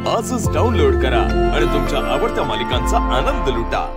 आजच डाउनलोड करा आणि तुमच्या आवडत्या मालिकांचा आनंद लुटा।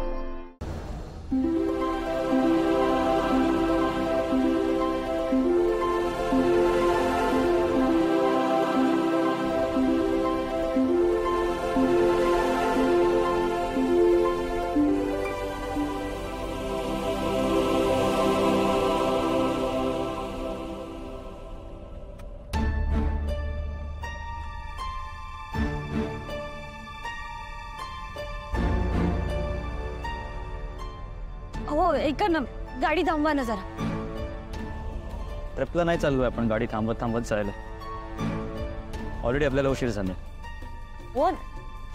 हो ऐका ना, गाडी थांबवा ना जरा। ट्रिपला नाही चाललोय आपण, गाडी थांबवत थांबवत जायला। ऑलरेडी आपल्याला उशीर झाला। हो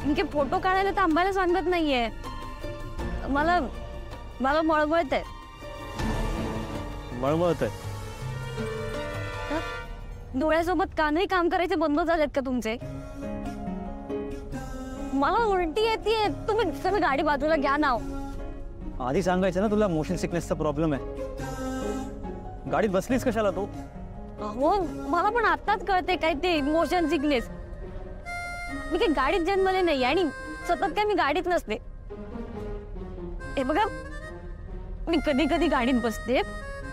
इनके फोटो काढायला थांबायला सांगत नाहीये, मला मला मळमळत आहे। मळमळत आहे? डोळ्यासोबत कानही काम करायचे बंद झालेत का तुमचे? मला उलटी येते, तुम्ही गाडी बाजूला घ्या ना। आधी सांगायचं ना तुला मोशन सिकनेसचा प्रॉब्लेम आहे। गाडीत बसलीस कशाला तू? हो मला पण आताच कळते काय ते मोशन सिकनेस। मी काही गाडीत जन्मले नाही आणि सतत काय मी गाडीत नसते। हे बघा मी कधी कधी गाडीत बसते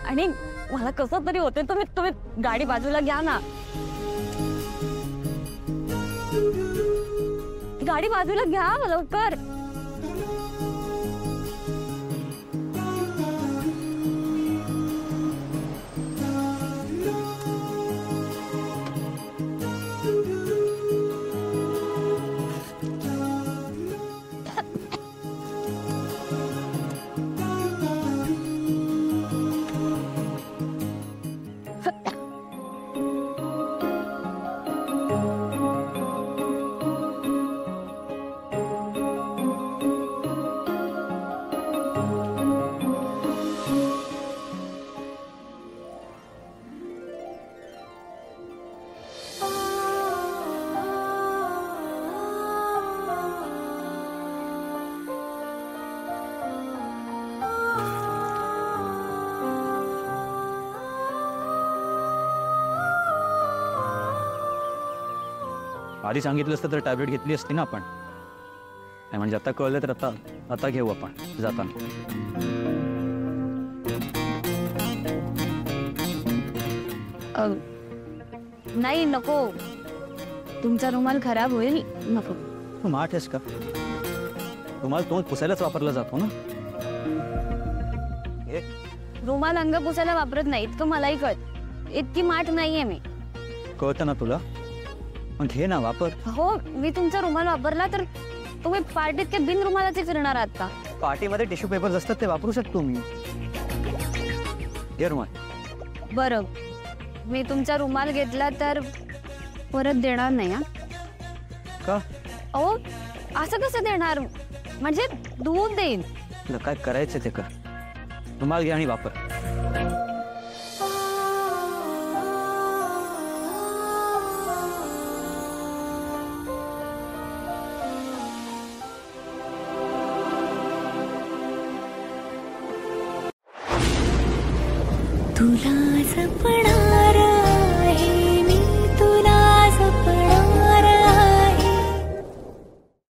आणि मला कसं तरी होते। तुम्ही गाडी बाजूला घ्या ना, गाडी बाजूला घ्या लवकर। आधी सांगितलं असतं तर टॅबलेट घेतली असती ना आपण। नाही म्हणजे आता कळलं तर आता घेऊ आपण जाताना। नाही नको, तुमचा रुमाल खराब होईल, नको। तू माठ आहेस का? रुमाल तोंड पुसायलाच वापरला जातो ना। रुमाल अंग पुसायला वापरत नाही इतकं मलाही कळत। इतकी माठ नाहीये मी। कळतं ना तुला, मग घे ना वापर। हो मी तुमचा रुमाल वापरला तर तुम्ही पार्टीत काय बिन रुमालाचे फिरणार आहात का? पार्टीमध्ये टिश्यू पेपर्स असतात ते वापरू शकतो मी। घे रुमाल। बरं मी तुमचा रुमाल घेतला तर परत देणार नाही हा? का? अहो असं कसं देणार, म्हणजे धुवून देईन। तुला काय करायचं ते कर, रुमाल घे आणि वापर। तुला जपणार